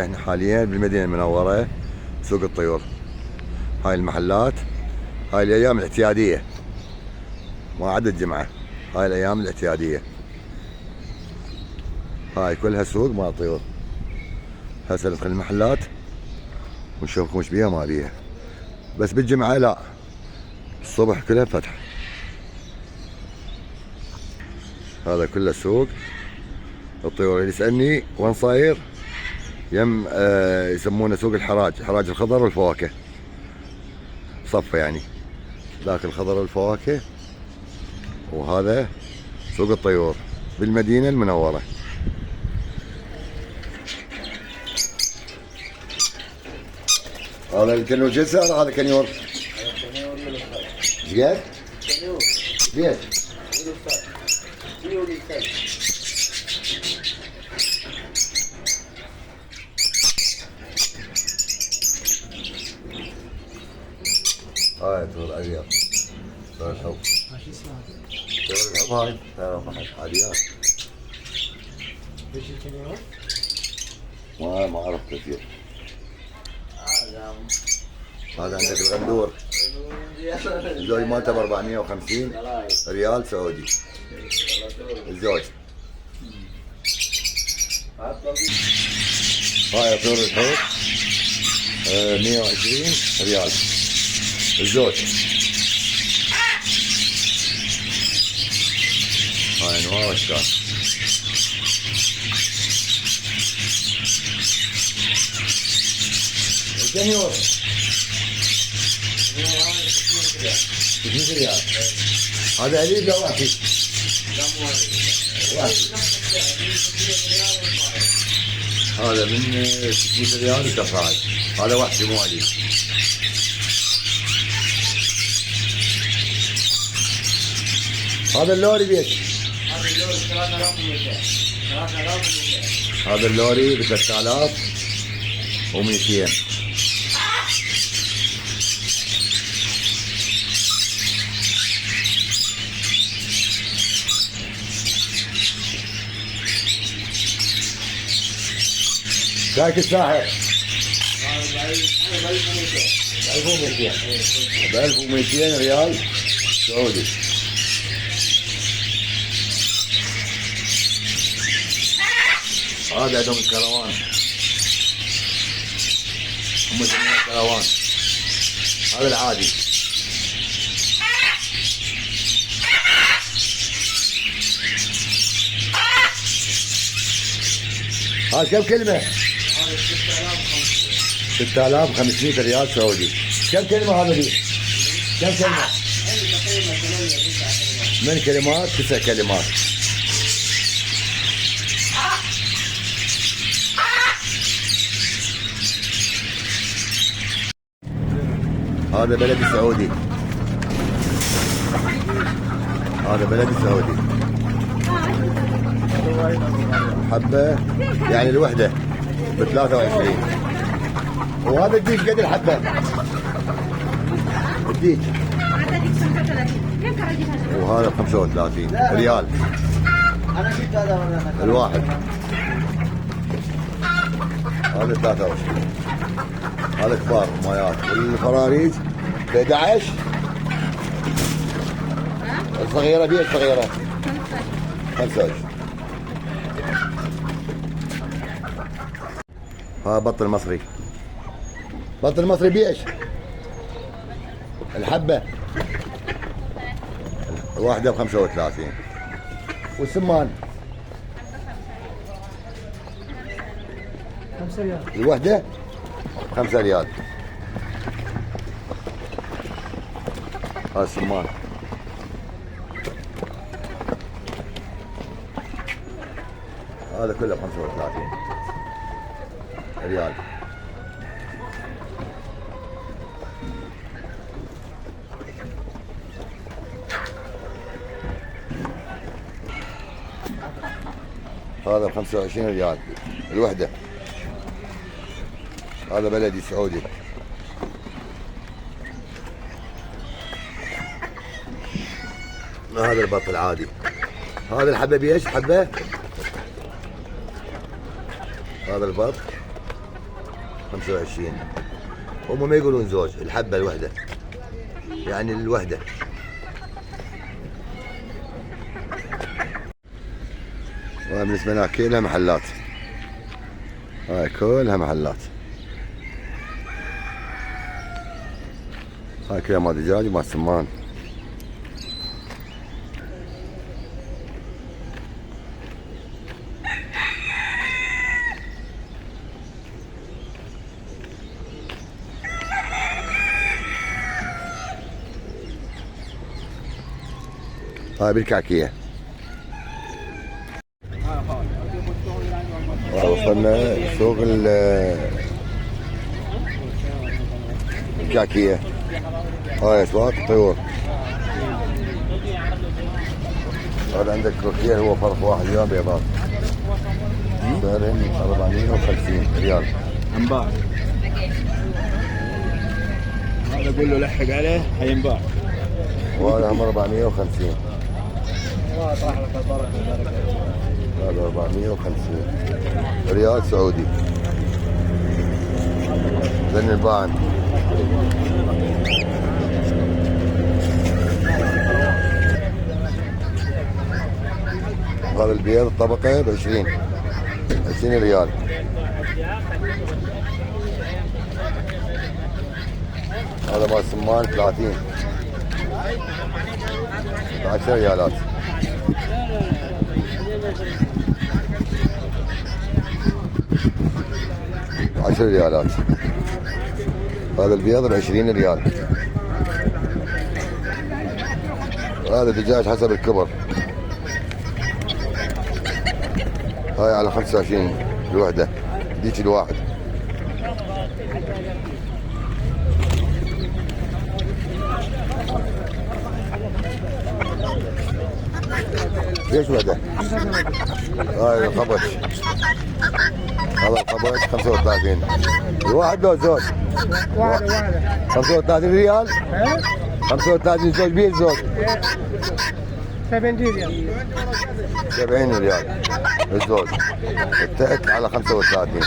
احنا حاليا بالمدينة المنورة سوق الطيور. هاي المحلات، هاي الايام الاعتيادية ما عدا الجمعة، هاي الايام الاعتيادية. هاي كلها سوق مال طيور. هسه ندخل المحلات ونشوفكم ايش بيها ما بيها، بس بالجمعة لا، الصبح كلها فتح. هذا كله سوق الطيور. اللي يسألني وين صاير، يم يسمونه سوق الحراج، حراج الخضر والفواكه صفة يعني، ذاك الخضر والفواكه، وهذا سوق الطيور بالمدينة المنورة. هذا الكنور شو سعره؟ هذا كنور زين؟ زين هاي طيور عريض، طيور الحب، طيور الحب، هاي طيور عريض. ايش الكنور؟ ما اعرف كثير. هذا عندك الغندور، الزوج مالته ب 450 ريال سعودي الزوج. هاي طيور الحوت 120 ريال الزوج. هاي انواع واشكال. الكنيور 600 ريال. هذا أليف لا وحشي؟ لا مو وحشي. هذا من 600 ريال وكفاية. هذا وحشي مو أليف. هذا اللوري بيش؟ هذا اللوري 3200. هذا اللوري ب 3200. شايك الساحر؟ ب 1200 ريال سعودي. هذا عندهم الكروان، هم يسمونه الكروان. هذا العادي. هذا كم كلمة؟ هذا 6500 ريال سعودي. كم كلمة هذا دي؟ كم كلمة؟ من كلمات؟ 9 كلمات. هذا بلدي سعودي، هذا بلدي سعودي. حبة يعني الوحدة ب 23. وهذا الديك قد الحبة؟ الديك وهذا ب 35 ريال الواحد. هذا 23. هذا كبار مايات. والفراريج ب 11. الصغيرة بيش صغيرة 25. ها بط المصري، بط المصري بيش؟ الحبة الواحدة ب 35. والسمان 5 ريال الوحدة 5 ريال. هذا السمان. هذا كله ب 35 ريال. هذا ب 25 ريال الوحدة. هذا بلدي سعودي. هذا البط العادي. هذا الحبة بيش؟ حبة هذا البط 25. هم ما يقولون زوج، الحبة الوحدة، يعني الوحدة. وهاي بالنسبة لنا كلها محلات، هاي كلها محلات، هاي كلها مال دجاج ومال سمان. هاي بالكعكية. وصلنا سوق الكعكية. هاي اسواق الطيور. هذا عندك كروكيه هو فرق واحد ريال بيضات، سعرهم 450 ريال. انباع هذا اقول له لحق عليه حينباع. وهذا هم 450. هذا 450 ريال سعودي. ذن الباعن. هذا البيض الطبقة ب20 ريال. هذا مال سمان 30 10 ريالات. عشر ريالات. هذا البيض ب20 ريال. هذا دجاج حسب الكبر. هاي على 25 الوحدة، ديك الواحد. ليش وحدة؟ هاي القبش. هذا القبش 35. الواحد لو زوج؟ واحدة 35 ريال؟ 35 زوج بيل زوج؟ 70 ريال. 70 ريال الزوج. التك على 35.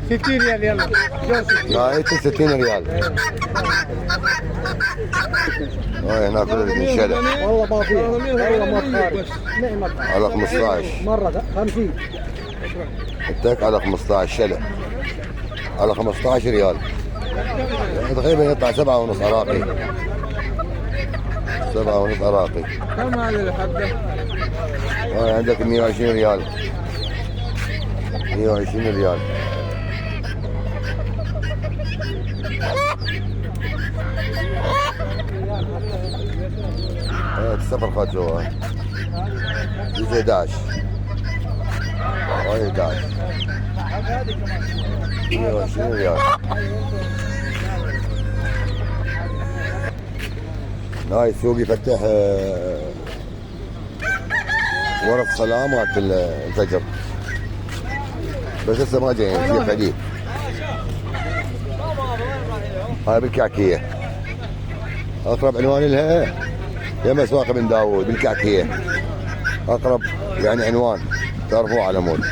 60 ريال يلا. لا 60 ريال. هاي هناك من شلة. والله ما فيها، والله ما خارج. نعمة. على 15. مرة 50. التك على 15 شلة. على 15 ريال. يعني تقريبا يطلع 7.5 عراقي. 7.5 عراقي. كم هذه الحبة؟ هاي عندك 120 ريال. 120 ريال. هاي السفر خد جوا. يجي 11. هاي 11. 120 ريال. هاي السوق يفتح ورا الصلاة مالت الفجر، بس هسه ما جايين في حديد. هاي بالكعكية. أقرب عنوان لها يم أسواق بن داوود بالكعكية. أقرب يعني عنوان تعرفوه على مود.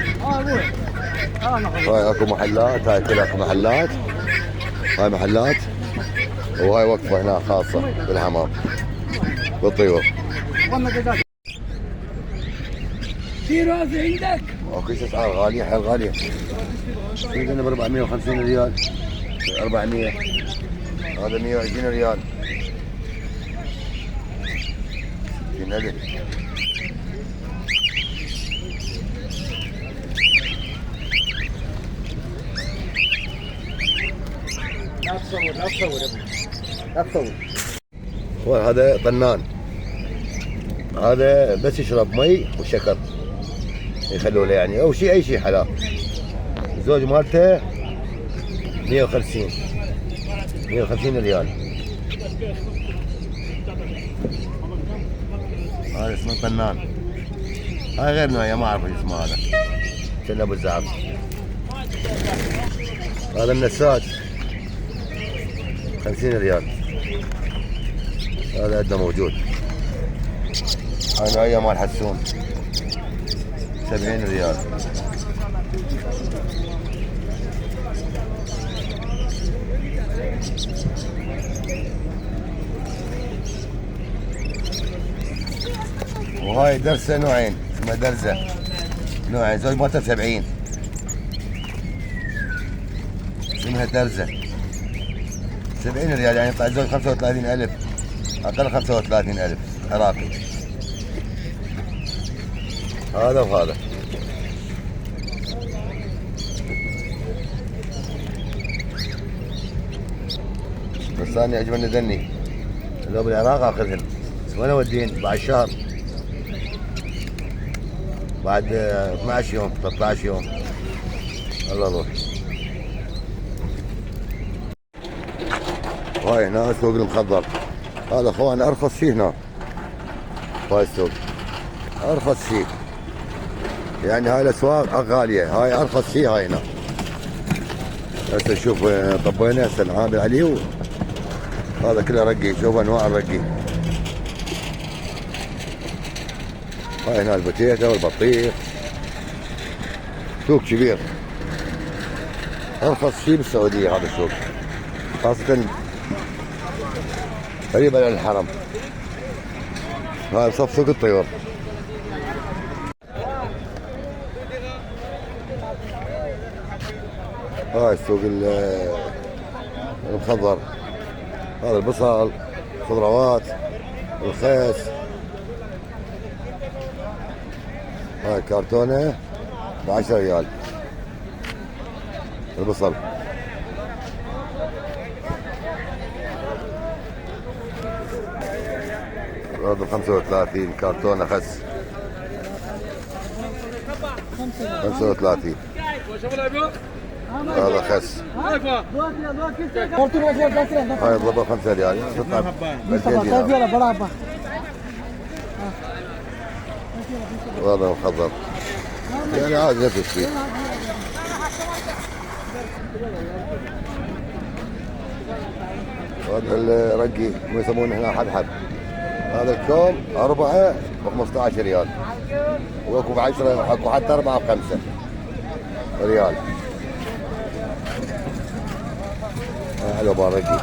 هاي اكو محلات، هاي كلها اكو محلات. هاي محلات وهاي وقفة هنا خاصة بالحمام بالطيور. في راسي عندك؟ اكو اسعار غالية، حيل غالية. في ب 450 ريال، 400. هذا 120 ريال. 60,000. لا تصور لا تصور يا ابني لا تصور. وهذا طنان، هذا بس يشرب مي وشكر يخلوا له يعني او شيء اي شيء حلال. الزوج مالته 150 ريال. هذا اسمه طنان. هاي غير نوعية ما اعرف اسمه هذا. كنا ابو الزعف. هذا النساج 50 ريال. هذا عندنا موجود. هاي نوعية مال حسون 70 ريال. وهاي درسه نوعين، اسمها درزه نوعين، زوج مالتها 70 اسمها درزه 70 ريال، يعني يطلع الزوج 35,000 اقل 35,000 عراقي. هذا وهذا. بس انا يعجبني ذني لو بالعراق اخذهن، وين اوديهن بعد شهر، بعد 12 يوم 13 يوم الله روح. هاي هنا سوق المخضر، هذا اخوان ارخص شيء هنا. هاي السوق ارخص شيء، يعني هاي الاسواق غاليه، هاي ارخص شيء هاي هنا. هسه شوف طبينا هسه العامل عليه، هذا كله رقي، شوف انواع الرقي. هاي هنا البوتيتا والبطيخ، سوق كبير، ارخص شيء بالسعوديه هذا السوق، خاصه قريبا على الحرم. هاي بصف سوق الطيور. هاي السوق المخضر، هذا البصل، خضروات، الخس. هاي كرتونة ب10 ريال البصل. هذا 35 كرتونة خس 35. هذا خس. هاي الضبط 5 ريال تطلع 200 دينار. وهذا مخضر يعني عادي نفس الشيء. وهذا الرقي ما يسمونه هنا حبحب، هذا الكوم 4 ب15 ريال، واكو ب10 واكو حتى 4 ب5 ريال. حلو بارقي.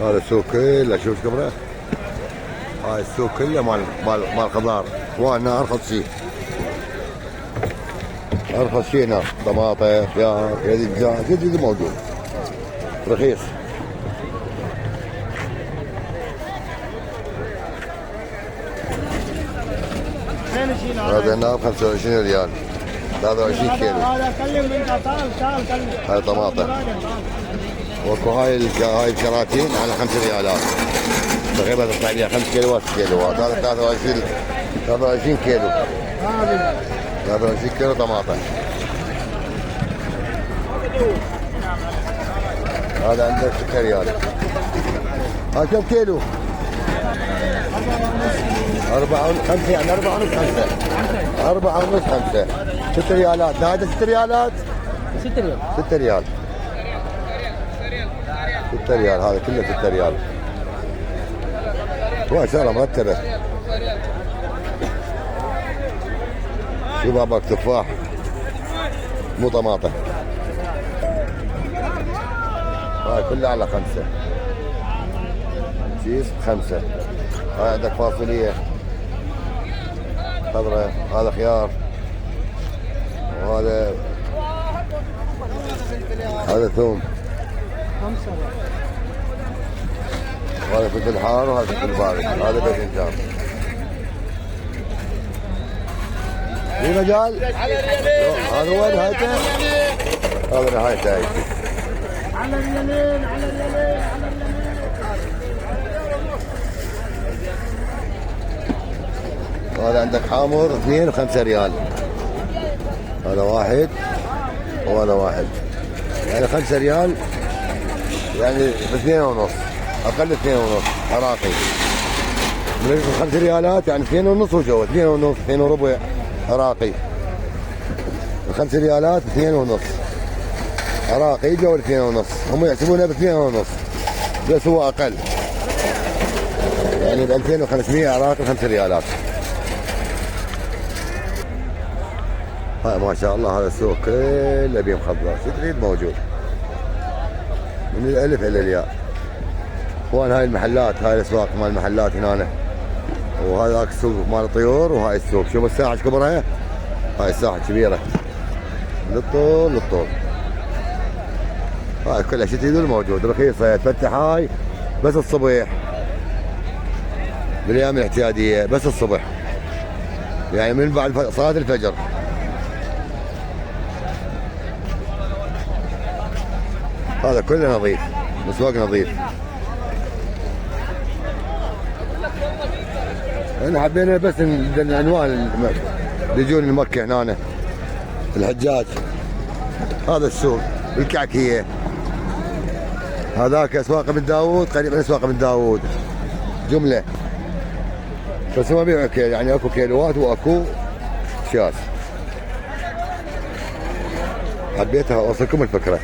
هذا السوق كله شوف كبره، هاي السوق كله مال خضار، وهنا ارخص شيء، ارخص شيء هنا طماطم خيار دجاج كل شيء موجود رخيص. هذا هنا ب 25 ريال 23 كيلو. هاي طماطم. واكو هاي الكراتين على 5 ريالات تقريبا تطلع لي 5 كيلوات 6 كيلوات. هذا 23 كيلو 23 كيلو طماطم. هذا عندك 6 ريال. هاي كم كيلو؟ 4 5 يعني 4 ونص 5 4 ونص 5 6 ريالات. هذا 6 ريالات 6 ريال 6 ريال 6 ريال هذا كله 6 ريال. ما شاء الله مرتبه. شوف بابك تفاح مو طماطم. هاي كلها على 5 كيس 5. هاي عندك فاصولية خضراء، هذا خيار، وهذا ثوم، وهذا فلفل حار، وهذا فلفل بارد، هذا باذنجان. في مجال هذا وين نهايته؟ هذا نهايته هاي. على اليمين على اليمين على اليمين. هذا عندك حامر 2 ب5 ريال. هذا واحد وهذا واحد، يعني 5 ريال يعني ب2 ونص، اقل 2 ونص عراقي. من 5 ريالات يعني 2 ونص وجو 2 ونص 2 وربع عراقي. 5 ريالات 2 ونص عراقي جو 2 ونص. هم يحسبونها ب2 ونص بس هو اقل، يعني ب 2500 عراقي 5 ريالات. هاي ما شاء الله هذا السوق كله بيه مخضرات، شو تريد موجود من الالف الى الياء. وين هاي المحلات، هاي الاسواق مال المحلات هنا، وهذاك السوق مال الطيور، وهاي السوق شوف الساحه ايش كبرها، هاي الساحه كبيره للطول للطول. هاي كلها شو تريدون موجود، رخيصه تفتح هاي بس الصبح بالايام الاعتياديه، بس الصبح يعني من بعد صلاه الفجر. هذا كله نظيف، مسواق نظيف. احنا حبينا بس العنوان يجون لمكة هنا الحجاج. هذا السوق الكعكية، هذاك اسواق بن داوود، قريب من اسواق بن داوود جملة، بس ما بيعوا كيل، يعني اكو كيلوات واكو شاس. حبيتها اوصلكم الفكرة.